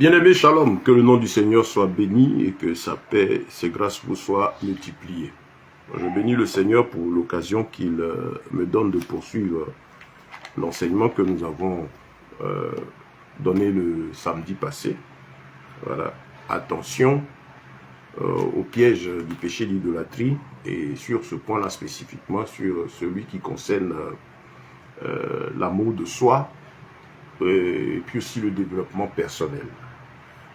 Bien-aimé, shalom, que le nom du Seigneur soit béni et que sa paix, ses grâces vous soient multipliées. Je bénis le Seigneur pour l'occasion qu'il me donne de poursuivre l'enseignement que nous avons donné le samedi passé. Voilà. Attention au piège du péché d'idolâtrie et sur ce point-là spécifiquement, sur celui qui concerne l'amour de soi et puis aussi le développement personnel.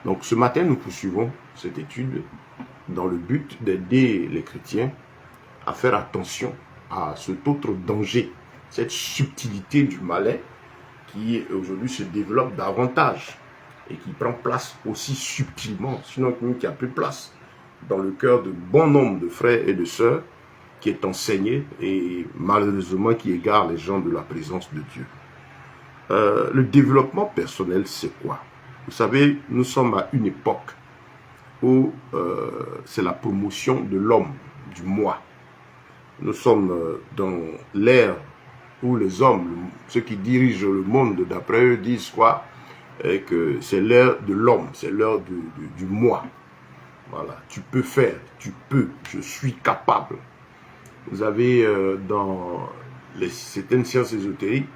Donc ce matin, nous poursuivons cette étude dans le but d'aider les chrétiens à faire attention à cet autre danger, cette subtilité du malin qui aujourd'hui se développe davantage et qui prend place aussi subtilement, sinon qui a plus place dans le cœur de bon nombre de frères et de sœurs, qui est enseigné et malheureusement qui égare les gens de la présence de Dieu. Le développement personnel, c'est quoi? Vous savez, nous sommes à une époque où c'est la promotion de l'homme, du moi. Nous sommes dans l'ère où les hommes, ceux qui dirigent le monde, d'après eux, disent quoi? Et que c'est l'ère de l'homme, c'est l'ère du moi. Voilà, tu peux faire, tu peux, je suis capable. Vous avez dans certaines sciences ésotériques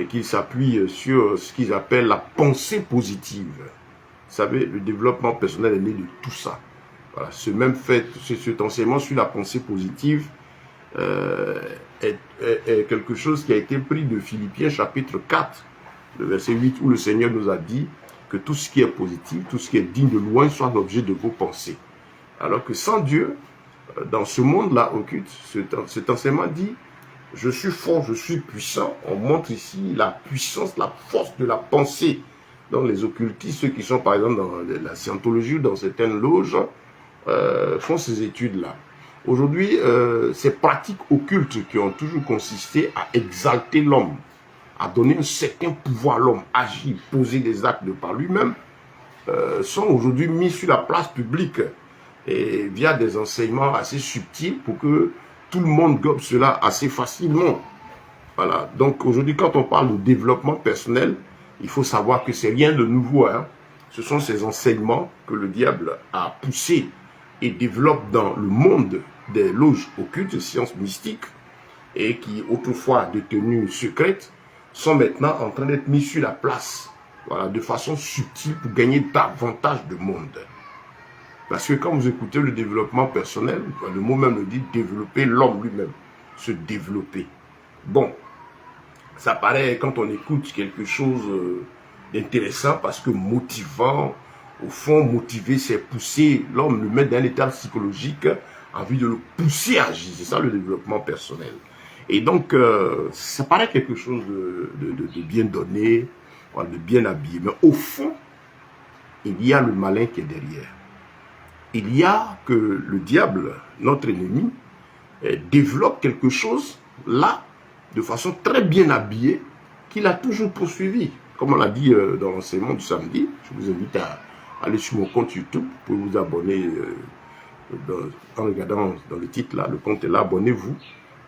qui s'appuient sur ce qu'ils appellent la pensée positive. Vous savez, le développement personnel est né de tout ça. Voilà, cet enseignement sur la pensée positive est quelque chose qui a été pris de Philippiens chapitre 4, le verset 8, où le Seigneur nous a dit que tout ce qui est positif, tout ce qui est digne de louange soit l'objet de vos pensées. Alors que sans Dieu, dans ce monde-là occulte, cet enseignement dit: je suis fort, je suis puissant. On montre ici la puissance, la force de la pensée. Donc les occultistes, ceux qui sont par exemple dans la scientologie ou dans certaines loges, font ces études-là. Aujourd'hui, ces pratiques occultes qui ont toujours consisté à exalter l'homme, à donner un certain pouvoir à l'homme, agir, poser des actes de par lui-même, sont aujourd'hui mis sur la place publique et via des enseignements assez subtils pour que tout le monde gobe cela assez facilement. Voilà. Donc aujourd'hui, quand on parle de développement personnel, il faut savoir que c'est rien de nouveau. Hein. Ce sont ces enseignements que le diable a poussés et développe dans le monde des loges occultes, sciences mystiques, et qui autrefois détenues secrètes, sont maintenant en train d'être mis sur la place, voilà, de façon subtile pour gagner davantage de monde. Parce que quand vous écoutez le développement personnel, le mot même le dit, développer l'homme lui-même, se développer. Bon, ça paraît quand on écoute quelque chose d'intéressant parce que motivant, au fond, motiver, c'est pousser l'homme, le mettre dans un état psychologique, envie de le pousser à agir. C'est ça le développement personnel. Et donc, ça paraît quelque chose de bien donné, de bien habillé. Mais au fond, il y a le malin qui est derrière. Il y a que le diable, notre ennemi, développe quelque chose là, de façon très bien habillée, qu'il a toujours poursuivi. Comme on l'a dit dans l'enseignement du samedi, je vous invite à aller sur mon compte YouTube, vous pouvez vous abonner en regardant dans le titre là, le compte est là, abonnez-vous.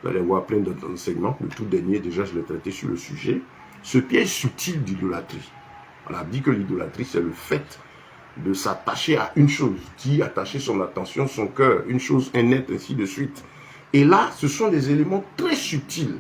Vous allez voir plein d'enseignements. Le tout dernier, déjà, je l'ai traité sur le sujet. Ce piège subtil d'idolâtrie. On a dit que l'idolâtrie, c'est le fait de s'attacher à une chose, d'y attacher son attention, son cœur, une chose, un être, ainsi de suite. Et là, ce sont des éléments très subtils.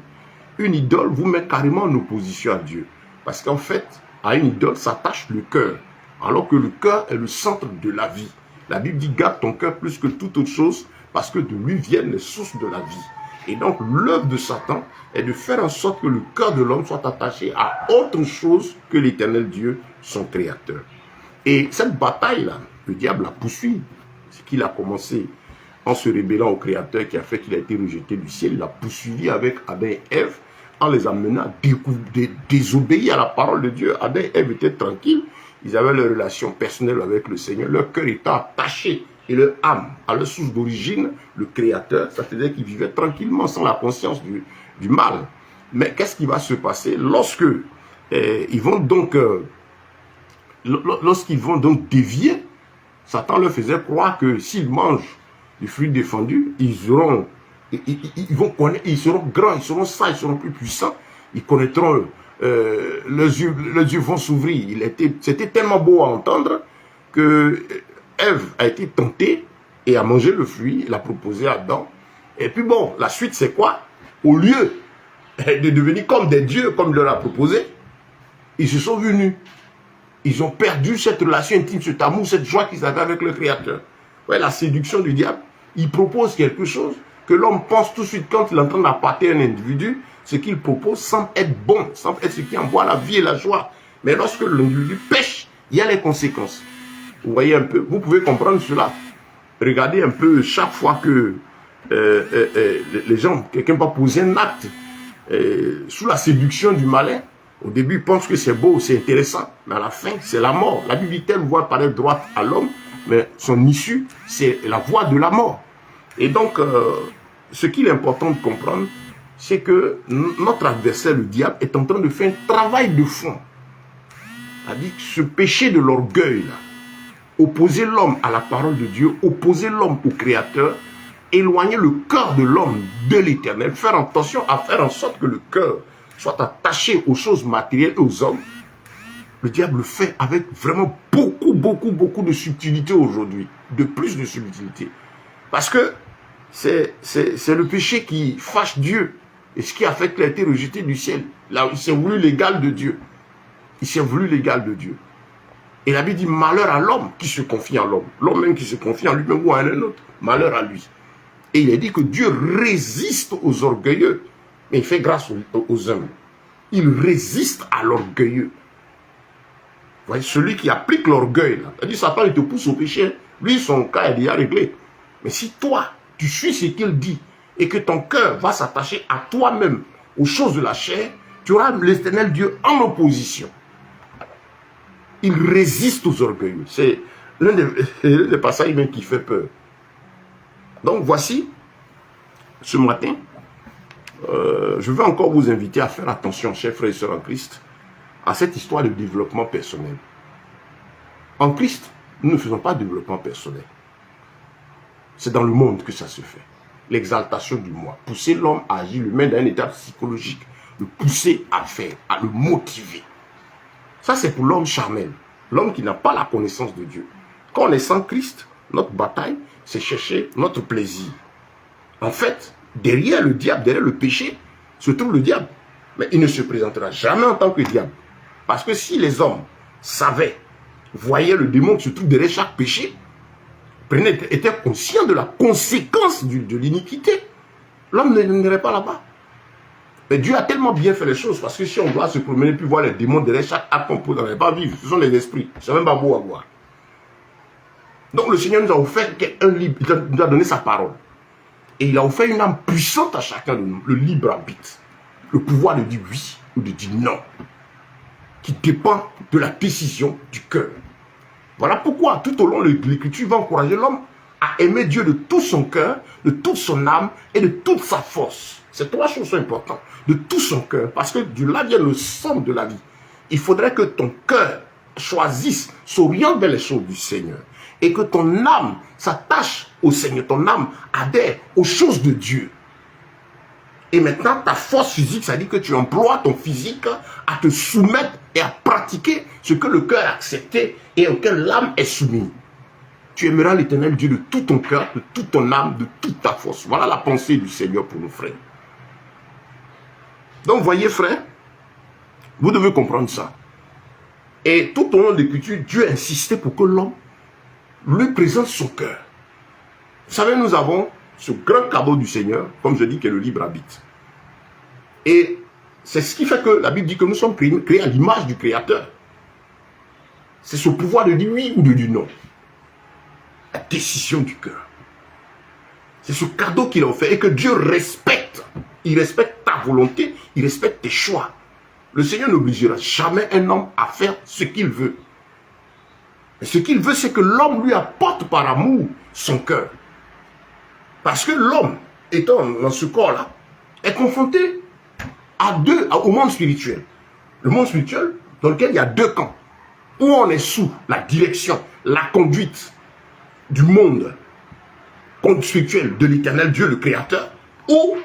Une idole vous met carrément en opposition à Dieu. Parce qu'en fait, à une idole s'attache le cœur, alors que le cœur est le centre de la vie. La Bible dit: garde ton cœur plus que toute autre chose, parce que de lui viennent les sources de la vie. Et donc, l'œuvre de Satan est de faire en sorte que le cœur de l'homme soit attaché à autre chose que l'Éternel Dieu, son Créateur. Et cette bataille-là, le diable la poursuit. Ce qu'il a commencé en se rébellant au Créateur qui a fait qu'il a été rejeté du ciel, il a poursuivi avec Adam et Ève en les amenant à désobéir à la parole de Dieu. Adam et Ève étaient tranquilles, ils avaient leur relation personnelle avec le Seigneur, leur cœur était attaché et leur âme à leur source d'origine, le Créateur. Ça faisait qu'ils vivaient tranquillement sans la conscience du mal. Mais qu'est-ce qui va se passer lorsque ils vont donc dévier? Satan leur faisait croire que s'ils mangent du fruit défendu, ils vont connaître, ils seront grands, ils seront sages, ils seront plus puissants. ils connaîtront, leurs yeux vont s'ouvrir. C'était tellement beau à entendre que Ève a été tentée et a mangé le fruit, il a proposé à Adam. Et puis bon, la suite c'est quoi? Au lieu de devenir comme des dieux, comme il leur a proposé, ils se sont venus. Ils ont perdu cette relation intime, cet amour, cette joie qu'ils avaient avec le Créateur. Ouais, la séduction du diable, il propose quelque chose que l'homme pense tout de suite quand il est en train d'appâter un individu. Ce qu'il propose semble être bon, semble être ce qui envoie la vie et la joie. Mais lorsque l'individu pêche, il y a les conséquences. Vous voyez un peu, vous pouvez comprendre cela. Regardez un peu chaque fois que les gens, quelqu'un va poser un acte sous la séduction du malin. Au début, il pense que c'est beau, c'est intéressant, mais à la fin, c'est la mort. La Bible dit telle voie paraît droite à l'homme, mais son issue, c'est la voie de la mort. Et donc, ce qu'il est important de comprendre, c'est que notre adversaire, le diable, est en train de faire un travail de fond. C'est-à-dire ce péché de l'orgueil, là, opposer l'homme à la parole de Dieu, opposer l'homme au Créateur, éloigner le cœur de l'homme de l'Éternel, faire attention à faire en sorte que le cœur soit attaché aux choses matérielles et aux hommes. Le diable le fait avec vraiment beaucoup de subtilité aujourd'hui, de plus de subtilité. Parce que c'est le péché qui fâche Dieu. Et ce qui a fait qu'il a été rejeté du ciel. Là, il s'est voulu l'égal de Dieu. Il s'est voulu l'égal de Dieu. Et la Bible dit malheur à l'homme qui se confie en l'homme. L'homme même qui se confie en lui-même ou à un autre. Malheur à lui. Et il a dit que Dieu résiste aux orgueilleux, mais il fait grâce aux humbles. Il résiste à l'orgueilleux. Vous voyez, celui qui applique l'orgueil, il dit Satan, il te pousse au péché. Lui, son cas est déjà réglé. Mais si toi, tu suis ce qu'il dit, et que ton cœur va s'attacher à toi-même, aux choses de la chair, tu auras l'Éternel Dieu en opposition. Il résiste aux orgueilleux. C'est l'un des passages même qui fait peur. Donc voici, ce matin, je veux encore vous inviter à faire attention, chers frères et sœurs en Christ, à cette histoire de développement personnel. En Christ, nous ne faisons pas de développement personnel. C'est dans le monde que ça se fait. L'exaltation du moi. Pousser l'homme à agir, le mettre dans un état psychologique, le pousser à faire, à le motiver. Ça, c'est pour l'homme charnel. L'homme qui n'a pas la connaissance de Dieu. Quand on est sans Christ, notre bataille, c'est chercher notre plaisir. En fait, derrière le diable, derrière le péché, se trouve le diable. Mais il ne se présentera jamais en tant que diable. Parce que si les hommes savaient, voyaient le démon qui se trouve derrière chaque péché, étaient conscients de la conséquence de l'iniquité, l'homme n'irait pas là-bas. Mais Dieu a tellement bien fait les choses, parce que si on doit se promener puis voir les démons derrière chaque acte qu'on peut, on n'allait pas vivre. Ce sont les esprits. C'est même pas beau à voir. Donc le Seigneur nous a offert un libre, il nous a donné sa parole. Et il a offert une âme puissante à chacun de nous, le libre arbitre. Le pouvoir de dire oui ou de dire non, qui dépend de la décision du cœur. Voilà pourquoi tout au long de l'Écriture va encourager l'homme à aimer Dieu de tout son cœur, de toute son âme et de toute sa force. Ces trois choses sont importantes. De tout son cœur, parce que de là vient le centre de la vie. Il faudrait que ton cœur choisisse, s'oriente vers les choses du Seigneur. Et que ton âme s'attache au Seigneur, ton âme adhère aux choses de Dieu. Et maintenant, ta force physique, ça dit que tu emploies ton physique à te soumettre et à pratiquer ce que le cœur a accepté et auquel l'âme est soumise. Tu aimeras l'Éternel Dieu de tout ton cœur, de toute ton âme, de toute ta force. Voilà la pensée du Seigneur pour nos frères. Donc, voyez, frères, vous devez comprendre ça. Et tout au long de l'Écriture, Dieu a insisté pour que l'homme lui présente son cœur. Vous savez, nous avons ce grand cadeau du Seigneur, comme je dis, qui est le libre arbitre. Et c'est ce qui fait que la Bible dit que nous sommes créés à l'image du Créateur. C'est ce pouvoir de dire oui ou de dire non. La décision du cœur. C'est ce cadeau qu'il a offert et que Dieu respecte. Il respecte ta volonté, il respecte tes choix. Le Seigneur n'obligera jamais un homme à faire ce qu'il veut. Mais ce qu'il veut, c'est que l'homme lui apporte par amour son cœur. Parce que l'homme, étant dans ce corps-là, est confronté au monde spirituel. Le monde spirituel dans lequel il y a deux camps. Où on est sous la direction, la conduite du monde spirituel de l'Éternel Dieu, le Créateur, où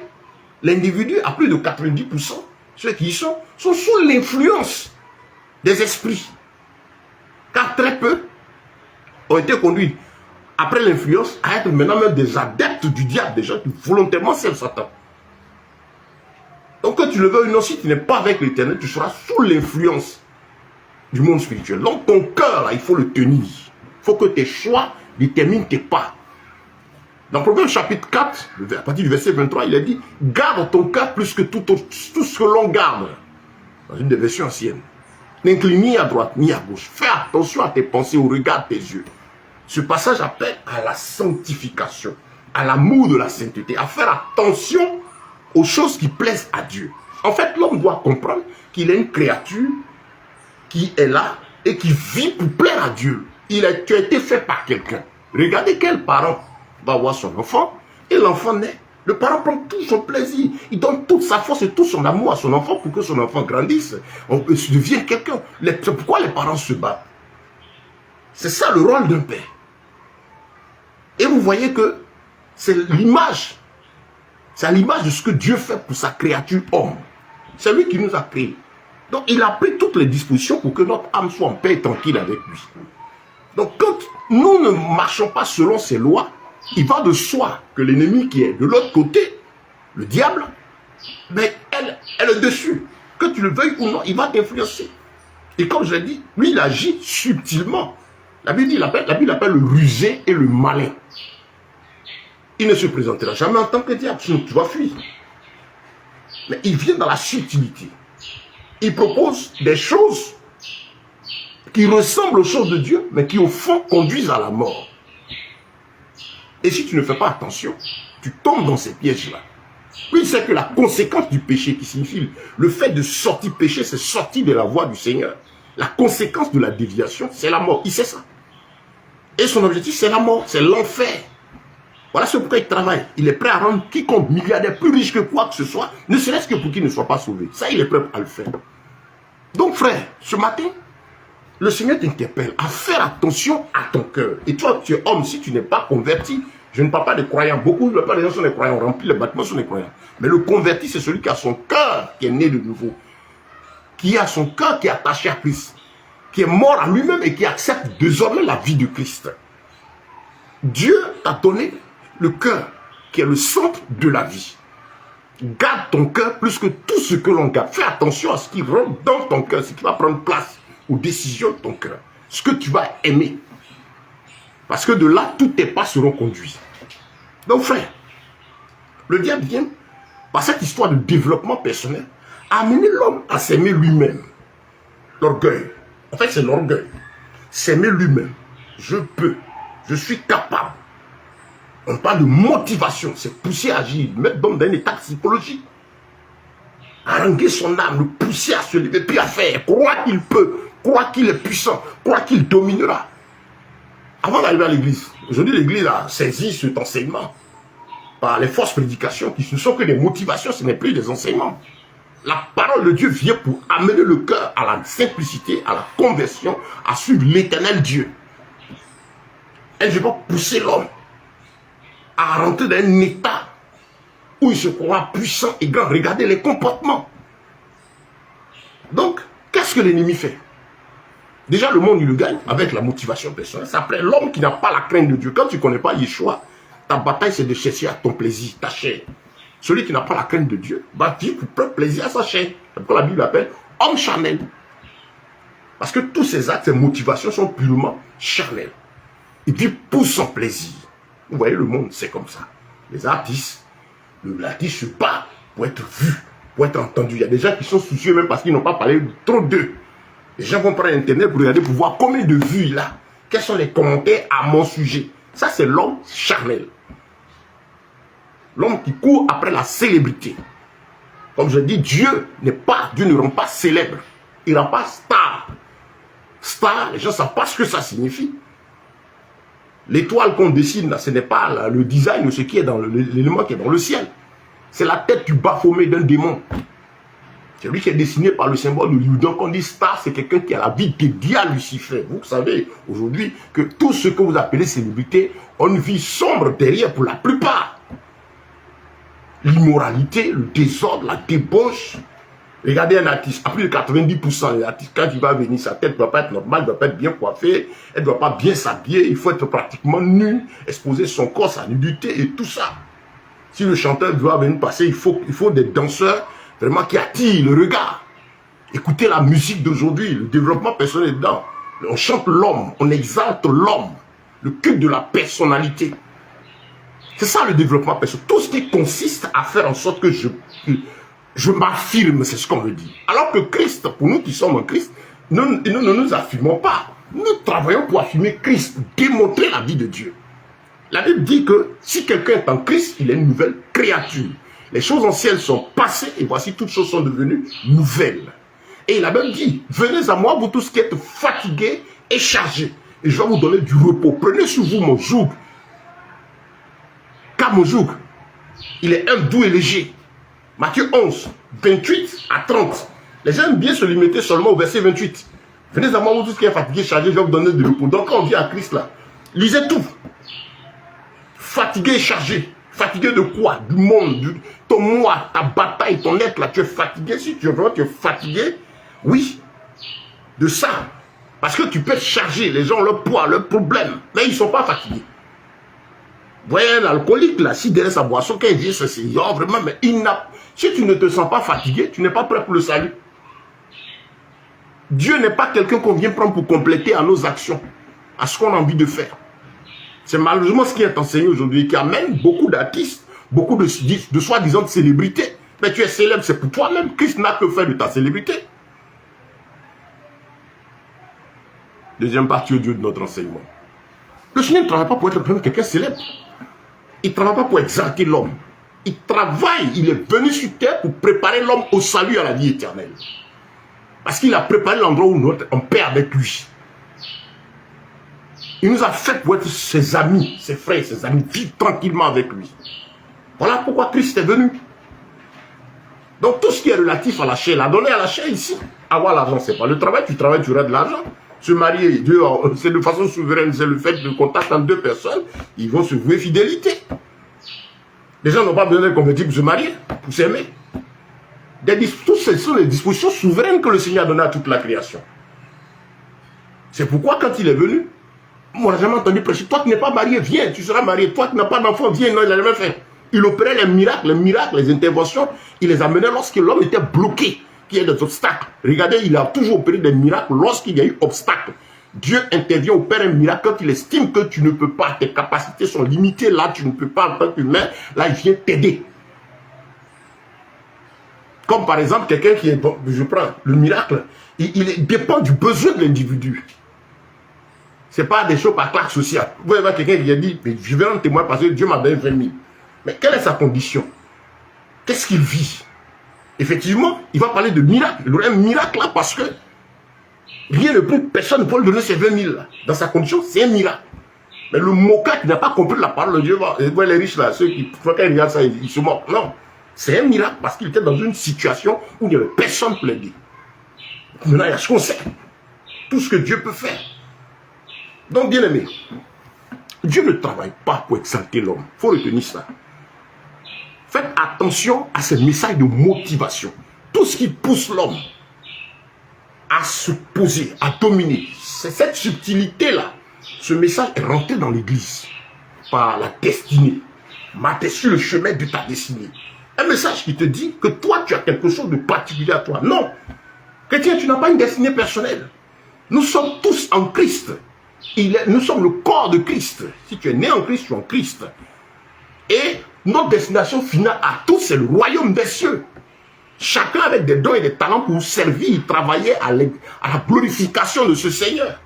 l'individu, à plus de 90%, ceux qui y sont sous l'influence des esprits. Car très peu ont été conduits après l'influence à être maintenant même des adeptes du diable, des gens qui volontairement servent Satan. Donc que tu le veux ou non, si tu n'es pas avec l'Éternel, tu seras sous l'influence du monde spirituel. Donc ton cœur, là, il faut le tenir. Il faut que tes choix déterminent tes pas. Dans Proverbe chapitre 4, à partir du verset 23, il a dit « Garde ton cœur plus que tout ce que l'on garde. » Dans une des versions anciennes. N'incline ni à droite ni à gauche. Fais attention à tes pensées, au regard de tes yeux. Ce passage appelle à la sanctification, à l'amour de la sainteté, à faire attention aux choses qui plaisent à Dieu. En fait, l'homme doit comprendre qu'il est une créature qui est là et qui vit pour plaire à Dieu. Tu as été fait par quelqu'un. Regardez quel parent va voir son enfant et l'enfant naît. Le parent prend tout son plaisir. Il donne toute sa force et tout son amour à son enfant pour que son enfant grandisse. On devient quelqu'un. C'est pourquoi les parents se battent. C'est ça le rôle d'un père. Et vous voyez que c'est l'image. C'est à l'image de ce que Dieu fait pour sa créature homme. C'est lui qui nous a créés. Donc il a pris toutes les dispositions pour que notre âme soit en paix et tranquille avec lui. Donc quand nous ne marchons pas selon ses lois, il va de soi que l'ennemi qui est de l'autre côté, le diable, mais elle est dessus. Que tu le veuilles ou non, il va t'influencer. Et comme je l'ai dit, lui il agit subtilement. La Bible appelle le rusé et le malin. Il ne se présentera jamais en tant que diable, sinon tu vas fuir. Mais il vient dans la subtilité. Il propose des choses qui ressemblent aux choses de Dieu, mais qui au fond conduisent à la mort. Et si tu ne fais pas attention, tu tombes dans ces pièges-là. Lui, il sait que la conséquence du péché, qui signifie le fait de sortir péché, c'est sortir de la voie du Seigneur. La conséquence de la déviation, c'est la mort. Il sait ça. Et son objectif, c'est la mort, c'est l'enfer. Voilà ce pourquoi il travaille. Il est prêt à rendre quiconque milliardaire plus riche que quoi que ce soit, ne serait-ce que pour qu'il ne soit pas sauvé. Ça, il est prêt à le faire. Donc, frère, ce matin, le Seigneur t'interpelle à faire attention à ton cœur. Et toi, tu es homme, si tu n'es pas converti, je ne parle pas de croyants. Beaucoup de gens sont des croyants, remplis les bâtiments sont des croyants. Mais le converti, c'est celui qui a son cœur qui est né de nouveau. Qui a son cœur qui est attaché à Christ. Qui est mort à lui-même et qui accepte désormais la vie de Christ. Dieu t'a donné le cœur qui est le centre de la vie. Garde ton cœur plus que tout ce que l'on garde. Fais attention à ce qui rentre dans ton cœur, ce qui va prendre place aux décisions de ton cœur. Ce que tu vas aimer. Parce que de là, tous tes pas seront conduits. Donc frère, le diable vient, par cette histoire de développement personnel, amener l'homme à s'aimer lui-même. L'orgueil. En fait, c'est l'orgueil. S'aimer lui-même. Je peux. Je suis capable. On parle de motivation. C'est pousser à agir. Mettre l'homme dans un état psychologique. Haranguer son âme. Le pousser à se lever. Puis à faire. Croire qu'il peut. Croire qu'il est puissant. Croire qu'il dominera. Avant d'arriver à l'église. Aujourd'hui, l'église a saisi cet enseignement. Par les fausses prédications qui ne sont que des motivations. Ce n'est plus des enseignements. La parole de Dieu vient pour amener le cœur à la simplicité, à la conversion, à suivre l'éternel Dieu. Elle ne veut pas pousser l'homme à rentrer dans un état où il se croit puissant et grand. Regardez les comportements. Donc, qu'est-ce que l'ennemi fait? Déjà, le monde, il le gagne avec la motivation personnelle. Ça s'appelle l'homme qui n'a pas la crainte de Dieu. Quand tu ne connais pas Yeshua, ta bataille, c'est de chercher à ton plaisir, ta chair. Celui qui n'a pas la crainte de Dieu va vivre pour prendre plaisir à sa chair. C'est pourquoi la Bible appelle homme charnel. Parce que tous ces actes, ces motivations sont purement charnelles. Il vit pour son plaisir. Vous voyez, le monde, c'est comme ça. Les artistes, l'artiste se bat pour être vu, pour être entendu. Il y a des gens qui sont soucieux même parce qu'ils n'ont pas parlé trop d'eux. Les gens vont prendre Internet pour regarder, pour voir combien de vues il a. Quels sont les commentaires à mon sujet. Ça, c'est l'homme charnel. L'homme qui court après la célébrité. Comme je dis, Dieu ne rend pas célèbre. Il ne rend pas star. Star, les gens ne savent pas ce que ça signifie. L'étoile qu'on dessine, ce n'est pas le design de ce qui est dans l'élément qui est dans le ciel. C'est la tête du Baphomet d'un démon. C'est lui qui est dessiné par le symbole de Dieu. Donc on dit star, c'est quelqu'un qui a la vie dédiée à Lucifer. Vous savez aujourd'hui que tout ce que vous appelez célébrité ont une vie sombre derrière pour la plupart. L'immoralité, le désordre, la débauche, Regardez un artiste, à plus de 90%, l'artiste, quand il va venir, sa tête ne doit pas être normale, ne doit pas être bien coiffée, elle ne doit pas bien s'habiller, il faut être pratiquement nu, exposer son corps, sa nudité et tout ça. Si le chanteur doit venir passer, il faut des danseurs vraiment qui attirent le regard. Écoutez la musique d'aujourd'hui, le développement personnel est dedans. On chante l'homme, on exalte l'homme, le culte de la personnalité. C'est ça le développement personnel. Tout ce qui consiste à faire en sorte que je m'affirme, c'est ce qu'on me dit. Alors que Christ, pour nous qui sommes en Christ, nous ne nous affirmons pas. Nous travaillons pour affirmer Christ, démontrer la vie de Dieu. La Bible dit que si quelqu'un est en Christ, il est une nouvelle créature. Les choses anciennes sont passées et voici toutes choses sont devenues nouvelles. Et la Bible dit, venez à moi, vous tous qui êtes fatigués et chargés, et je vais vous donner du repos. Prenez sur vous mon joug, car mon joug, il est doux et léger. Matthieu 11, 28 à 30. Les gens aiment bien se limiter seulement au verset 28. Venez à moi, vous tous qui êtes fatigués et chargés, je vais vous donner du repos. Donc quand on vient à Christ là, lisez tout. Fatigué et chargé. Fatigué de quoi? Du monde, ton moi, ta bataille, ton être là, tu es fatigué. Si tu es fatigué, oui, de ça. Parce que tu peux être chargé, les gens ont leur poids, leurs problèmes, mais ils ne sont pas fatigués. Vous voyez un alcoolique là, si derrière sa boisson, quand il dit ça, c'est vraiment, mais si tu ne te sens pas fatigué, tu n'es pas prêt pour le salut. Dieu n'est pas quelqu'un qu'on vient prendre pour compléter à nos actions, à ce qu'on a envie de faire. C'est malheureusement ce qui est enseigné aujourd'hui, qui amène beaucoup d'artistes, beaucoup de soi-disant célébrités. Mais tu es célèbre, c'est pour toi-même. Christ n'a que faire de ta célébrité. Deuxième partie audio de notre enseignement. Le Seigneur ne travaille pas pour être quelqu'un célèbre. Il ne travaille pas pour exalter l'homme. Il travaille, il est venu sur terre pour préparer l'homme au salut, à la vie éternelle. Parce qu'il a préparé l'endroit où on paix avec lui. Il nous a fait pour être ses amis, ses frères, ses amis, vivre tranquillement avec lui. Voilà pourquoi Christ est venu. Donc tout ce qui est relatif à la chair, l'a donné à la chair ici. Avoir l'argent, c'est pas le travail, tu travailles, tu auras de l'argent. Se marier, c'est de façon souveraine, c'est le fait de contact entre deux personnes, ils vont se vouer fidélité. Les gens n'ont pas besoin d'être convertis pour se marier, pour s'aimer. Tout ce sont les dispositions souveraines que le Seigneur a données à toute la création. C'est pourquoi quand il est venu, moi j'ai jamais entendu prêcher, toi qui n'es pas marié, viens, tu seras marié, toi qui n'as pas d'enfant, viens, non, il n'a jamais fait. Il opérait les miracles, les interventions, il les amenait lorsque l'homme était bloqué, qu'il y a des obstacles. Regardez, il a toujours opéré des miracles lorsqu'il y a eu obstacle. Dieu intervient, opère un miracle quand il estime que tu ne peux pas, tes capacités sont limitées, là tu ne peux pas en tant qu'humain, là il vient t'aider. Comme par exemple quelqu'un qui est, bon, je prends le miracle, il dépend du besoin de l'individu. Ce n'est pas des choses par classe sociale. Vous voyez quelqu'un qui a dit, je vais en témoigner parce que Dieu m'a donné 20 000. Mais quelle est sa condition? Qu'est-ce qu'il vit? Effectivement, il va parler de miracle. Il aurait un miracle là parce que rien de plus, personne ne peut lui donner ces 20 000 là. Dans sa condition, c'est un miracle. Mais le moqueur qui n'a pas compris la parole de Dieu, vous les riches là, ceux qui, quand ils regardent ça, ils se moquent. Non, c'est un miracle parce qu'il était dans une situation où il n'y avait personne pour l'aider. Maintenant, il y a ce qu'on sait. Tout ce que Dieu peut faire. Donc, bien aimé, Dieu ne travaille pas pour exalter l'homme. Il faut retenir ça. Faites attention à ces messages de motivation. Tout ce qui pousse l'homme à se poser, à dominer. C'est cette subtilité-là. Ce message est rentré dans l'église par la destinée. Marcher sur le chemin de ta destinée. Un message qui te dit que toi, tu as quelque chose de particulier à toi. Non. Chrétien, tu n'as pas une destinée personnelle. Nous sommes tous en Christ. Nous sommes le corps de Christ. Si tu es né en Christ, tu es en Christ. Et notre destination finale à tous, c'est le royaume des cieux. Chacun avec des dons et des talents pour servir, travailler à la glorification de ce Seigneur.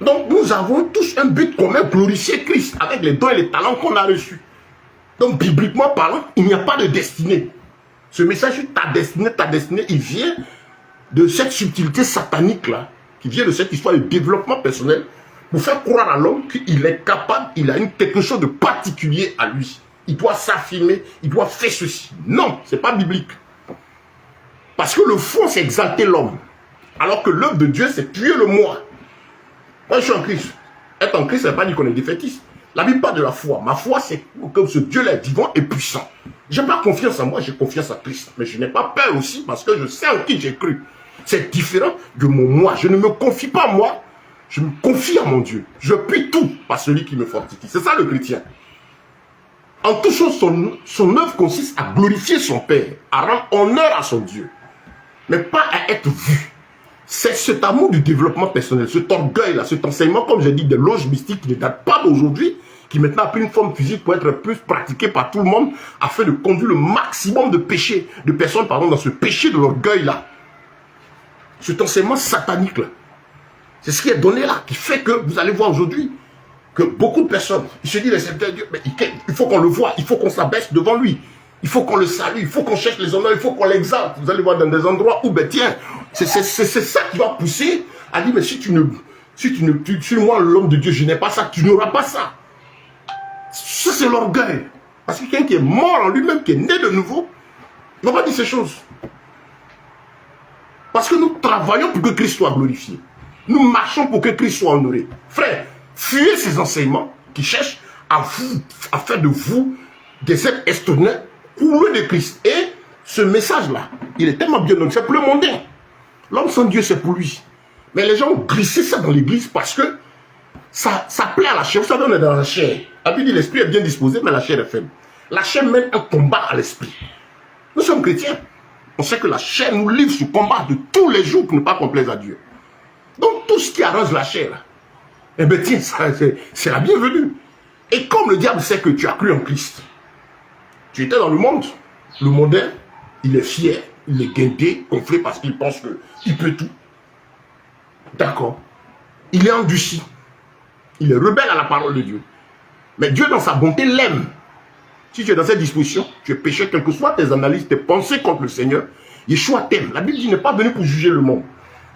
Donc nous avons tous un but commun, glorifier Christ avec les dons et les talents qu'on a reçus. Donc bibliquement parlant, il n'y a pas de destinée. Ce message sur ta destinée, il vient de cette subtilité satanique là, qui vient de cette histoire de développement personnel, pour faire croire à l'homme qu'il est capable, il a quelque chose de particulier à lui. Il doit s'affirmer, il doit faire ceci. Non, ce n'est pas biblique. Parce que le fond, c'est exalter l'homme. Alors que l'œuvre de Dieu, c'est tuer le moi. Moi, je suis en Christ. Être en Christ, ça ne veut pas dire qu'on est défaitiste. La Bible parle de la foi. Ma foi, c'est que ce Dieu-là est vivant et puissant. Je n'ai pas confiance en moi, j'ai confiance en Christ. Mais je n'ai pas peur aussi parce que je sais en qui j'ai cru. C'est différent de mon moi. Je ne me confie pas à moi, je me confie à mon Dieu. Je puis tout par celui qui me fortifie. C'est ça le chrétien. En toute chose, son œuvre consiste à glorifier son Père, à rendre honneur à son Dieu, mais pas à être vu. C'est cet amour du développement personnel, cet orgueil-là, cet enseignement, comme j'ai dit, des loges mystiques qui ne datent pas d'aujourd'hui, qui maintenant a pris une forme physique pour être plus pratiqué par tout le monde, afin de conduire le maximum de péchés, de personnes, pardon, dans ce péché de l'orgueil-là. Cet enseignement satanique-là. C'est ce qui est donné là, qui fait que vous allez voir aujourd'hui que beaucoup de personnes, ils se disent, les serviteurs de Dieu, mais il faut qu'on le voie, il faut qu'on s'abaisse devant lui, il faut qu'on le salue, il faut qu'on cherche les honneurs, il faut qu'on l'exalte. Vous allez voir dans des endroits où, ben tiens, c'est ça qui va pousser à dire, mais si moi, l'homme de Dieu, je n'ai pas ça, tu n'auras pas ça. Ça, c'est l'orgueil. Parce que quelqu'un qui est mort en lui-même, qui est né de nouveau, il ne va pas dire ces choses. Parce que nous travaillons pour que Christ soit glorifié. Nous marchons pour que Christ soit honoré. Frère, fuyez ces enseignements qui cherchent à faire de vous des êtres estonés coureux de Christ. Et ce message-là, il est tellement bien donné, c'est pour le mondain. L'homme sans Dieu, c'est pour lui. Mais les gens ont glissé ça dans l'église parce que ça plaît à la chair. Vous savez, on est dans la chair. La Bible dit l'esprit est bien disposé, mais la chair est faible. La chair mène un combat à l'esprit. Nous sommes chrétiens. On sait que la chair nous livre ce combat de tous les jours pour ne pas complaire à Dieu. Donc tout ce qui arrange la chair, eh bien tiens, c'est la bienvenue. Et comme le diable sait que tu as cru en Christ, tu étais dans le mondain, il est fier, il est guindé, gonflé parce qu'il pense qu'il peut tout. D'accord. Il est endurci. Il est rebelle à la parole de Dieu. Mais Dieu, dans sa bonté, l'aime. Si tu es dans cette disposition, tu es péché, quelles que soient tes analyses, tes pensées contre le Seigneur, Yeshua t'aime. La Bible dit, il n'est pas venu pour juger le monde.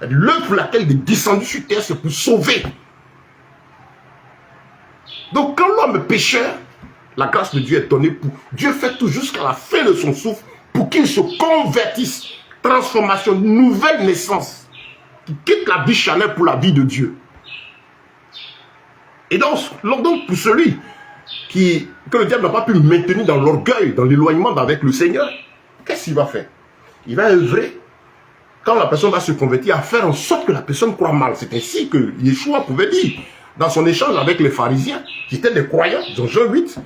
L'œuvre pour laquelle il est descendu sur terre, c'est pour sauver. Donc quand l'homme est pécheur, la grâce de Dieu est donnée pour... Dieu fait tout jusqu'à la fin de son souffle pour qu'il se convertisse. Transformation, nouvelle naissance. Qui quitte la vie charnelle pour la vie de Dieu. Et donc pour celui que le diable n'a pas pu maintenir dans l'orgueil, dans l'éloignement avec le Seigneur, qu'est-ce qu'il va faire? Il va œuvrer, quand la personne va se convertir, à faire en sorte que la personne croit mal. C'est ainsi que Yeshua pouvait dire, dans son échange avec les pharisiens, qui étaient des croyants, dans Jean 8,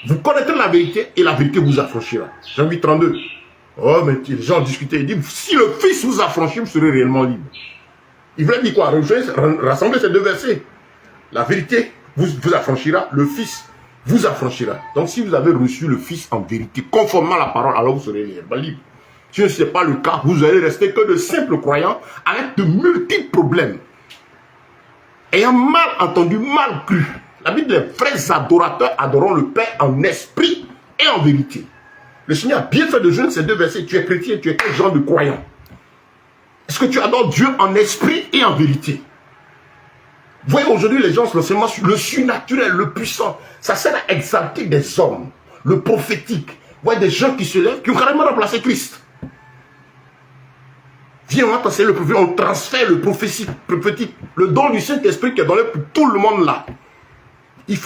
vous connaîtrez la vérité et la vérité vous affranchira. Jean 8, 32. Oh, mais les gens discutaient, ils disent, si le Fils vous affranchit, vous serez réellement libre. Il voulait dire quoi? Rassembler ces deux versets. La vérité vous affranchira, le Fils vous affranchira. Donc si vous avez reçu le Fils en vérité, conformément à la parole, alors vous serez réellement libre. Si ce n'est pas le cas, vous allez rester que de simples croyants avec de multiples problèmes. Ayant mal entendu, mal cru. La Bible dit, les vrais adorateurs adoreront le Père en esprit et en vérité. Le Seigneur a bien fait de joindre ces deux versets. Tu es chrétien, tu es quel genre de croyant? Est-ce que tu adores Dieu en esprit et en vérité? Vous voyez aujourd'hui les gens se l'enseignement sur le surnaturel, le puissant. Ça sert à exalter des hommes, le prophétique. Vous voyez des gens qui se lèvent, qui ont carrément remplacé Christ. Viens, on va t'enseigner le prophétique, on transfère le prophétique, le don du Saint-Esprit qui est donné pour tout le monde là. Ils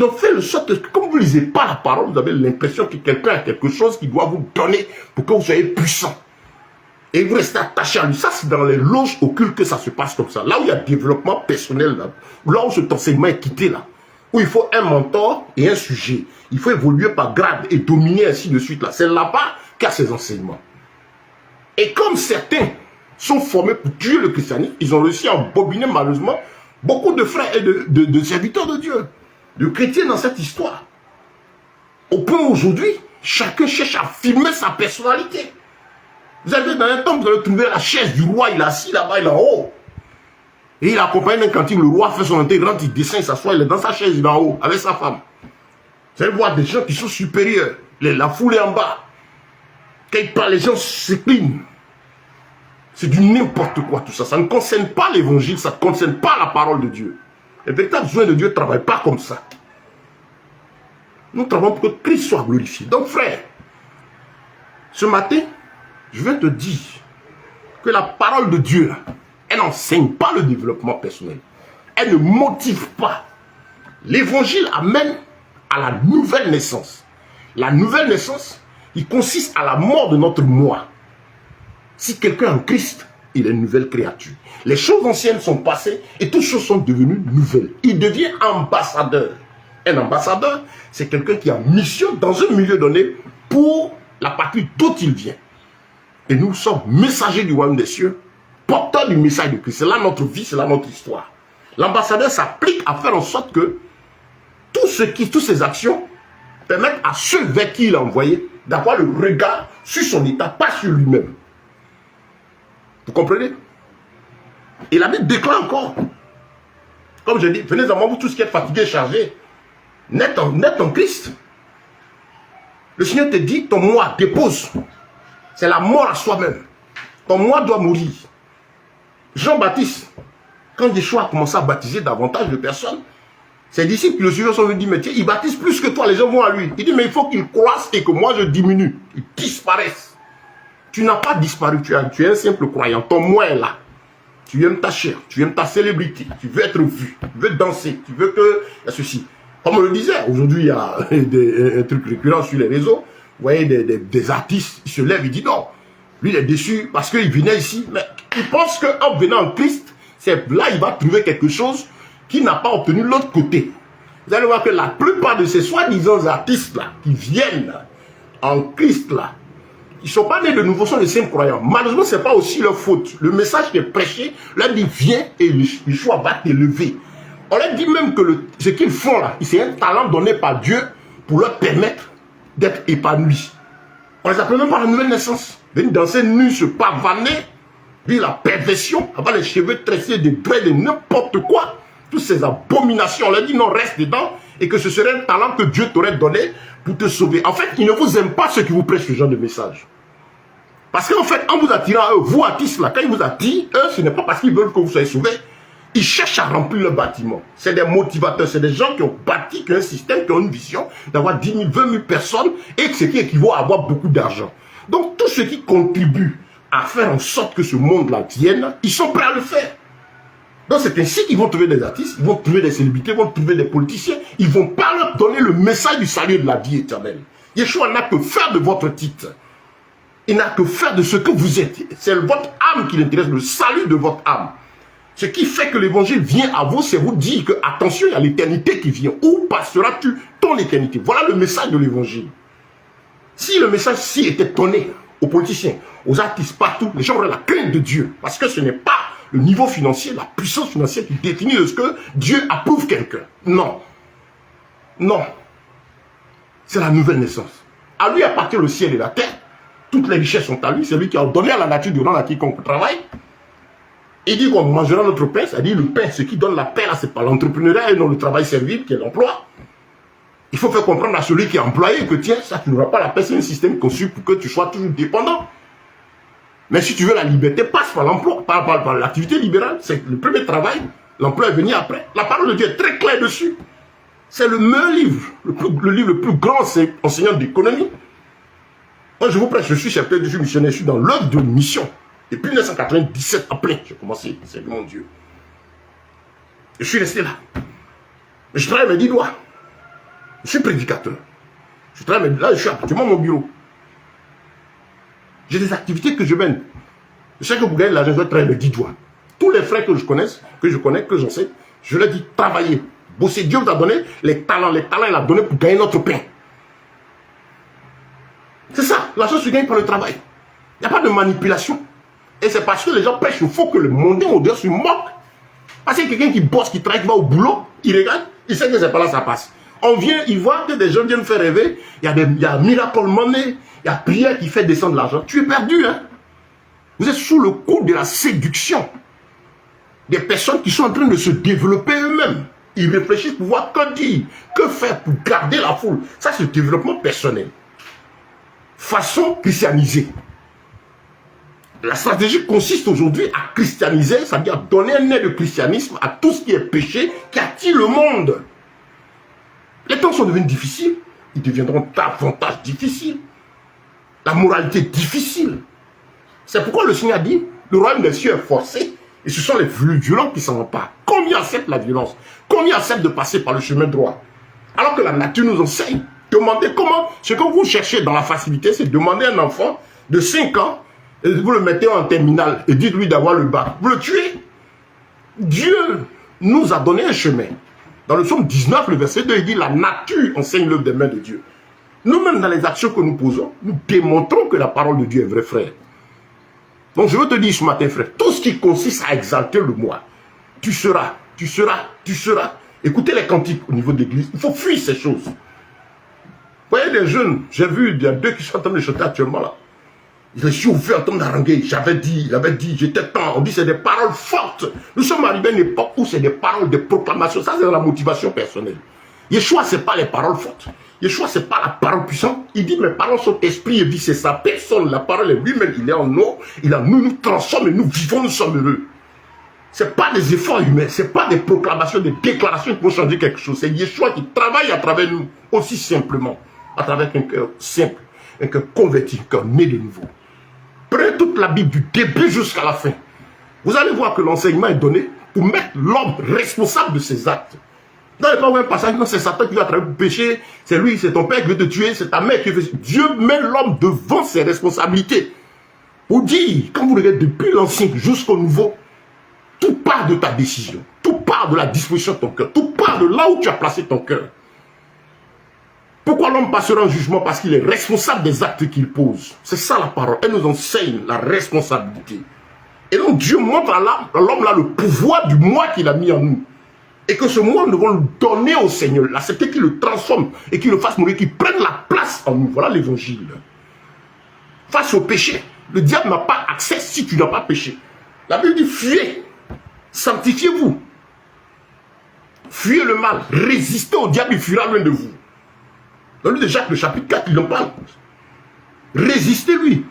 ont fait le sorte que, comme vous ne lisez pas la parole, vous avez l'impression que quelqu'un a quelque chose qu'il doit vous donner pour que vous soyez puissant. Et vous restez attaché à lui. Ça, c'est dans les loges occultes que ça se passe comme ça. Là où il y a développement personnel, là où cet enseignement est quitté, là, où il faut un mentor et un sujet. Il faut évoluer par grade et dominer ainsi de suite. C'est là-bas qu'il y a ces enseignements. Et comme certains sont formés pour tuer le christianisme, ils ont réussi à embobiner malheureusement beaucoup de frères et de serviteurs de Dieu, de chrétiens dans cette histoire. Au point où aujourd'hui, chacun cherche à affirmer sa personnalité. Vous allez dans un temple, vous allez trouver la chaise du roi, il est assis là-bas, il est en haut. Et il accompagne d'un cantique, le roi fait son entrée, il descend, il s'assoit, il est dans sa chaise, il est en haut, avec sa femme. Vous allez voir des gens qui sont supérieurs, la foule est en bas. Quand ils parlent, les gens s'inclinent. C'est du n'importe quoi tout ça. Ça ne concerne pas l'évangile, ça ne concerne pas la parole de Dieu. Les véritables besoins de Dieu ne travaillent pas comme ça. Nous travaillons pour que Christ soit glorifié. Donc frère, ce matin, je vais te dire que la parole de Dieu, elle n'enseigne pas le développement personnel. Elle ne motive pas. L'évangile amène à la nouvelle naissance. La nouvelle naissance, Il consiste à la mort de notre moi. Si quelqu'un est en Christ, il est une nouvelle créature. Les choses anciennes sont passées et toutes choses sont devenues nouvelles. Il devient ambassadeur. Un ambassadeur, c'est quelqu'un qui a mission dans un milieu donné pour la patrie d'où il vient. Et nous sommes messagers du royaume des cieux, porteurs du message de Christ. C'est là notre vie, c'est là notre histoire. L'ambassadeur s'applique à faire en sorte que toutes ces actions permettent à ceux vers qui il a envoyé d'avoir le regard sur son état, pas sur lui-même. Vous comprenez? Et la Bible déclare encore, comme je dis, venez à moi, vous tous qui êtes fatigués et chargés, n'êtes en Christ. Le Seigneur te dit, ton moi dépose. C'est la mort à soi-même. Ton moi doit mourir. Jean-Baptiste, quand Yeshua a commencé à baptiser davantage de personnes, ses disciples le suivaient, sont venus dire, mais tiens, il baptise plus que toi, les gens vont à lui. Il dit, mais il faut qu'il croisse et que moi je diminue. Il disparaisse. Tu n'as pas disparu, tu es un simple croyant. Ton moi est là. Tu aimes ta chair, tu aimes ta célébrité, tu veux être vu, tu veux danser, tu veux que... Il y a ceci. Comme on le disait, aujourd'hui il y a un truc récurrent sur les réseaux. Vous voyez des artistes, ils se lèvent, ils disent non. Lui il est déçu parce qu'il venait ici. Mais il pense qu'en venant en Christ, c'est là il va trouver quelque chose qu'il n'a pas obtenu de l'autre côté. Vous allez voir que la plupart de ces soi-disant artistes-là, qui viennent en Christ là, ils ne sont pas nés de nouveau, sont des simples croyants. Malheureusement, ce n'est pas aussi leur faute. Le message qui est prêché, leur dit viens et Yeshua va t'élever. On leur dit même que ce qu'ils font là, c'est un talent donné par Dieu pour leur permettre d'être épanouis. On les appelle même par la nouvelle naissance. Venir danser nus, se pavaner, puis la perversion, avoir les cheveux tressés, des traits de n'importe quoi. Toutes ces abominations, on leur dit non, reste dedans et que ce serait un talent que Dieu t'aurait donné pour te sauver. En fait, ils ne vous aiment pas ceux qui vous prêchent ce genre de message. Parce qu'en fait, en vous attirant à eux, vous artistes là, quand ils vous attirent, eux, ce n'est pas parce qu'ils veulent que vous soyez sauvés. Ils cherchent à remplir le bâtiment. C'est des motivateurs, c'est des gens qui ont bâti, qui ont un système, qui ont une vision d'avoir 10 000, 20 000 personnes et ce qui équivaut à avoir beaucoup d'argent. Donc, tous ceux qui contribuent à faire en sorte que ce monde-là tienne, ils sont prêts à le faire. Donc, c'est ainsi qu'ils vont trouver des artistes, ils vont trouver des célébrités, ils vont trouver des politiciens. Ils ne vont pas leur donner le message du salut et de la vie éternelle. Yeshua n'a que faire de votre titre. Il n'a que faire de ce que vous êtes. C'est votre âme qui l'intéresse, le salut de votre âme. Ce qui fait que l'évangile vient à vous, c'est vous dire que, attention, il y a l'éternité qui vient. Où passeras-tu ton éternité? Voilà le message de l'évangile. Si le message-ci était donné aux politiciens, aux artistes, partout, les gens auraient la crainte de Dieu. Parce que ce n'est pas le niveau financier, la puissance financière qui définit de ce que Dieu approuve quelqu'un. Non. Non. C'est la nouvelle naissance. À lui appartient le ciel et la terre. Toutes les richesses sont à lui. C'est lui qui a donné à la nature durant la quiconque travaille. Il dit qu'on mangera notre pain. C'est-à-dire le pain, ce qui donne la paix, là, c'est pas l'entrepreneuriat et non le travail servile qui est l'emploi. Il faut faire comprendre à celui qui est employé que tiens, ça, tu n'auras pas la paix. C'est un système conçu pour que tu sois toujours dépendant. Mais si tu veux la liberté, passe par l'emploi, par l'activité libérale. C'est le premier travail. L'emploi est venu après. La parole de Dieu est très claire dessus. C'est le meilleur livre. Le livre le plus grand, c'est enseignant d'économie. Moi, je vous prêche, je suis chef-d'œuvre, je suis missionnaire, je suis dans l'œuvre de mission. Depuis 1997, après, j'ai commencé, c'est mon Dieu. Je suis resté là. Mais je travaille mes 10 doigts. Je suis prédicateur. Je travaille là, je suis actuellement à mon bureau. J'ai des activités que je mène. Je sais que vous gagnez l'argent, je dois travailler mes 10 doigts. Tous les frères que je connais, que j'enseigne, je leur dis travailler, bosser. Dieu vous a donné les talents. Les talents, il a donné pour gagner notre pain. C'est ça, l'argent se gagne par le travail. Il n'y a pas de manipulation. Et c'est parce que les gens prêchent, il faut que le mondain au dehors se moque. Parce que quelqu'un qui bosse, qui travaille, qui va au boulot, il regarde, il sait que c'est pas là ça passe. On vient, il voit que des gens viennent faire rêver, il y a miracle money, il y a prière qui fait descendre l'argent. Tu es perdu, hein. Vous êtes sous le coup de la séduction. Des personnes qui sont en train de se développer eux-mêmes. Ils réfléchissent pour voir que dire, que faire pour garder la foule. Ça, c'est le développement personnel. Façon christianisée. La stratégie consiste aujourd'hui à christianiser, c'est-à-dire donner un nez de christianisme à tout ce qui est péché, qui attire le monde. Les temps sont devenus difficiles, ils deviendront davantage difficiles. La moralité est difficile. C'est pourquoi le Seigneur a dit, le royaume des cieux est forcé, et ce sont les violents qui s'en emparent. Combien acceptent la violence? Combien acceptent de passer par le chemin droit? Alors que la nature nous enseigne Demandez comment, ce que vous cherchez dans la facilité, c'est demander à un enfant de 5 ans, et vous le mettez en terminale, et dites-lui d'avoir le bac. Vous le tuez. Dieu nous a donné un chemin. Dans le psaume 19, le verset 2, il dit, la nature enseigne l'œuvre des mains de Dieu. Nous-mêmes, dans les actions que nous posons, nous démontrons que la parole de Dieu est vraie, frère. Donc, je veux te dire ce matin, frère, tout ce qui consiste à exalter le moi, tu seras, tu seras, tu seras. Écoutez les cantiques au niveau de l'église, il faut fuir ces choses. Vous voyez les jeunes, j'ai vu, il y a 2 qui sont en train de chanter actuellement là. Je suis ouvert en train d'haranguer, j'avais dit, il avait dit, j'étais temps, on dit c'est des paroles fortes. Nous sommes arrivés à une époque où c'est des paroles de proclamation, ça c'est la motivation personnelle. Yeshua, ce n'est pas les paroles fortes. Yeshua, ce n'est pas la parole puissante. Il dit, mes paroles sont esprit et vie, c'est sa personne. La parole est lui-même, il est en nous, il a nous transforme et nous vivons, nous sommes heureux. Ce n'est pas des efforts humains, ce n'est pas des proclamations, des déclarations qui vont changer quelque chose. C'est Yeshua qui travaille à travers nous, aussi simplement, à travers un cœur simple, un cœur converti, un cœur né de nouveau. Prenez toute la Bible du début jusqu'à la fin. Vous allez voir que l'enseignement est donné pour mettre l'homme responsable de ses actes. Dans les pas un passage, non, c'est Satan qui va travailler pour pécher, c'est lui, c'est ton père qui veut te tuer, c'est ta mère qui veut... Dieu met l'homme devant ses responsabilités. Pour dire, quand vous regardez depuis l'ancien jusqu'au nouveau, tout part de ta décision, tout part de la disposition de ton cœur, tout part de là où tu as placé ton cœur. Pourquoi l'homme passera en jugement? Parce qu'il est responsable des actes qu'il pose. C'est ça la parole. Elle nous enseigne la responsabilité. Et donc Dieu montre à l'homme là le pouvoir du moi qu'il a mis en nous. Et que ce moi, nous devons le donner au Seigneur. L'accepter qu'il le transforme et qu'il le fasse mourir, qu'il prenne la place en nous. Voilà l'évangile. Face au péché, le diable n'a pas accès si tu n'as pas péché. La Bible dit fuyez, sanctifiez-vous. Fuyez le mal, résistez au diable, il fuira loin de vous. Dans le livre de Jacques, le chapitre 4, il en parle. Résistez-lui.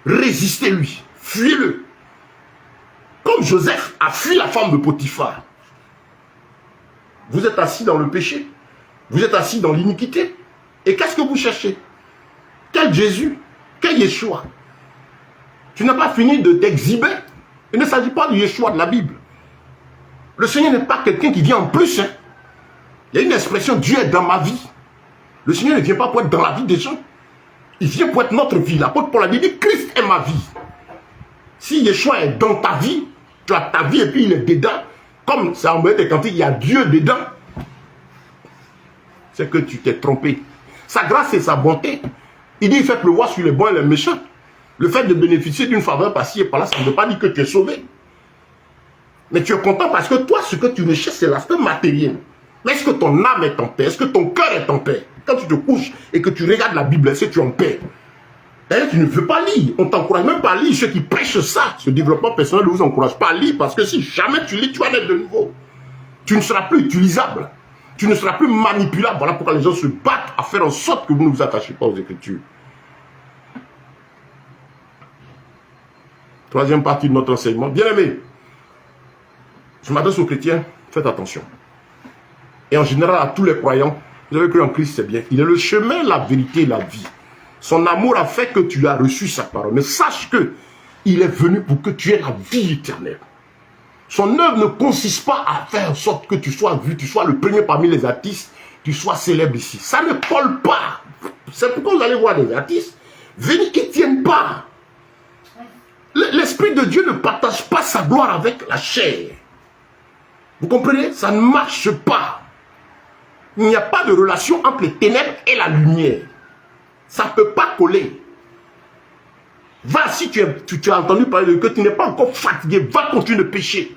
Résistez-lui. Fuyez-le. Comme Joseph a fui la femme de Potiphar. Vous êtes assis dans le péché. Vous êtes assis dans l'iniquité. Et qu'est-ce que vous cherchez? Quel Jésus? Quel Yeshua? Tu n'as pas fini de t'exhiber. Il ne s'agit pas du Yeshua de la Bible. Le Seigneur n'est pas quelqu'un qui vient en plus. Hein. Il y a une expression, Dieu est dans ma vie. Le Seigneur ne vient pas pour être dans la vie des gens. Il vient pour être notre vie. L'apôtre Paul a dit, Christ est ma vie. Si Yeshua est dans ta vie, tu as ta vie et puis il est dedans. Comme ça en des cantiques, il y a Dieu dedans. C'est que tu t'es trompé. Sa grâce et sa bonté. Il dit, il fait pleuvoir sur les bons et les méchants. Le fait de bénéficier d'une faveur par-ci et par-là, ça ne veut pas dire que tu es sauvé. Mais tu es content parce que toi, ce que tu recherches, c'est l'aspect matériel. Mais est-ce que ton âme est en paix? Est-ce que ton cœur est en paix? Quand tu te couches et que tu regardes la Bible, est-ce que tu es en paix? D'ailleurs, tu ne veux pas lire. On ne t'encourage même pas à lire. Ceux qui prêchent ça, ce développement personnel ne vous encourage pas à lire parce que si jamais tu lis, tu vas naître de nouveau. Tu ne seras plus utilisable. Tu ne seras plus manipulable. Voilà pourquoi les gens se battent à faire en sorte que vous ne vous attachez pas aux Écritures. Troisième partie de notre enseignement. Bien aimé, je m'adresse aux chrétiens, faites attention. Et en général à tous les croyants, vous avez cru en Christ, c'est bien. Il est le chemin, la vérité et la vie. Son amour a fait que tu as reçu sa parole. Mais sache que il est venu pour que tu aies la vie éternelle. Son œuvre ne consiste pas à faire en sorte que tu sois vu, tu sois le premier parmi les artistes, tu sois célèbre ici. Ça ne colle pas. C'est pourquoi vous allez voir des artistes venir qui ne tiennent pas. L'Esprit de Dieu ne partage pas sa gloire avec la chair. Vous comprenez? Ça ne marche pas. Il n'y a pas de relation entre les ténèbres et la lumière. Ça ne peut pas coller. Va, si tu as entendu parler de que tu n'es pas encore fatigué, va continuer de pécher.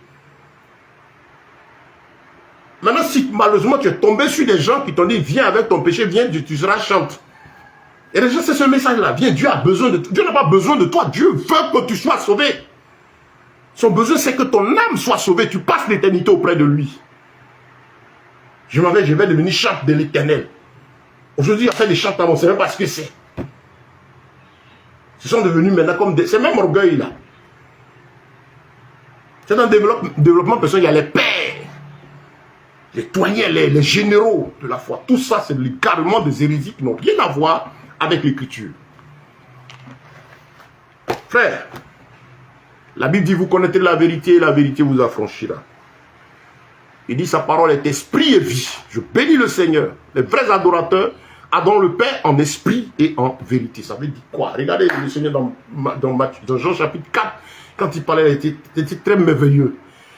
Maintenant, si malheureusement tu es tombé sur des gens qui t'ont dit, viens avec ton péché, viens, tu seras chante. Et les gens, c'est ce message-là. Viens, Dieu a besoin de toi. Dieu n'a pas besoin de toi. Dieu veut que tu sois sauvé. Son besoin, c'est que ton âme soit sauvée. Tu passes l'éternité auprès de lui. Je vais devenir chante de l'Éternel. Aujourd'hui, il y a fait des chants à mon Seigneur parce que c'est. Ils sont devenus maintenant comme des... C'est même orgueil là. C'est dans le développement personnel, il y a les pères, les doyens, les généraux de la foi. Tout ça, c'est carrément des hérésies qui n'ont rien à voir avec l'écriture. Frère, la Bible dit, vous connaîtrez la vérité et la vérité vous affranchira. Il dit, sa parole est esprit et vie. Je bénis le Seigneur. Les vrais adorateurs Adorons le Père en esprit et en vérité. Ça veut dire quoi? Regardez le Seigneur dans Jean chapitre 4, quand il parlait, il était très merveilleux.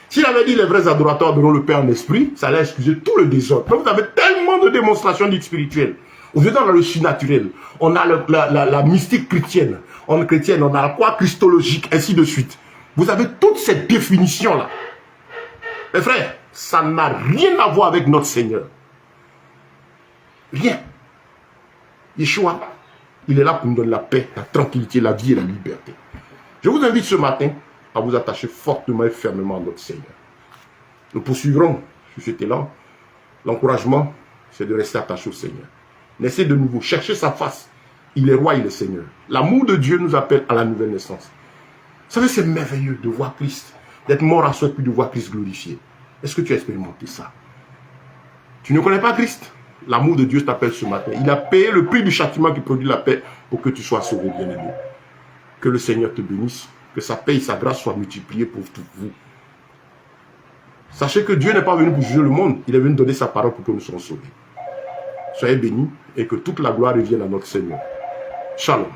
S'il avait dit les vrais adorateurs adorons le Père en esprit, ça allait excuser tout le désordre. Mais vous avez tellement de démonstrations dites spirituelles. Aujourd'hui, on a le surnaturel, on a la mystique chrétienne, on a la croix christologique, ainsi de suite. Vous avez toutes ces définitions-là. Mes frères, ça n'a rien à voir avec notre Seigneur. Rien. Yeshua, il est là pour nous donner la paix, la tranquillité, la vie et la liberté. Je vous invite ce matin à vous attacher fortement et fermement à notre Seigneur. Nous poursuivrons sur cet élan. L'encouragement, c'est de rester attaché au Seigneur. Laissez de nouveau chercher sa face. Il est roi, il est Seigneur. L'amour de Dieu nous appelle à la nouvelle naissance. Vous savez, c'est merveilleux de voir Christ, d'être mort à soi puis de voir Christ glorifié. Est-ce que tu as expérimenté ça? Tu ne connais pas Christ? L'amour de Dieu t'appelle ce matin. Il a payé le prix du châtiment qui produit la paix pour que tu sois sauvé, bien-aimé. Que le Seigneur te bénisse. Que sa paix et sa grâce soient multipliées pour tous vous. Sachez que Dieu n'est pas venu pour juger le monde. Il est venu donner sa parole pour que nous soyons sauvés. Soyez bénis et que toute la gloire revienne à notre Seigneur. Shalom.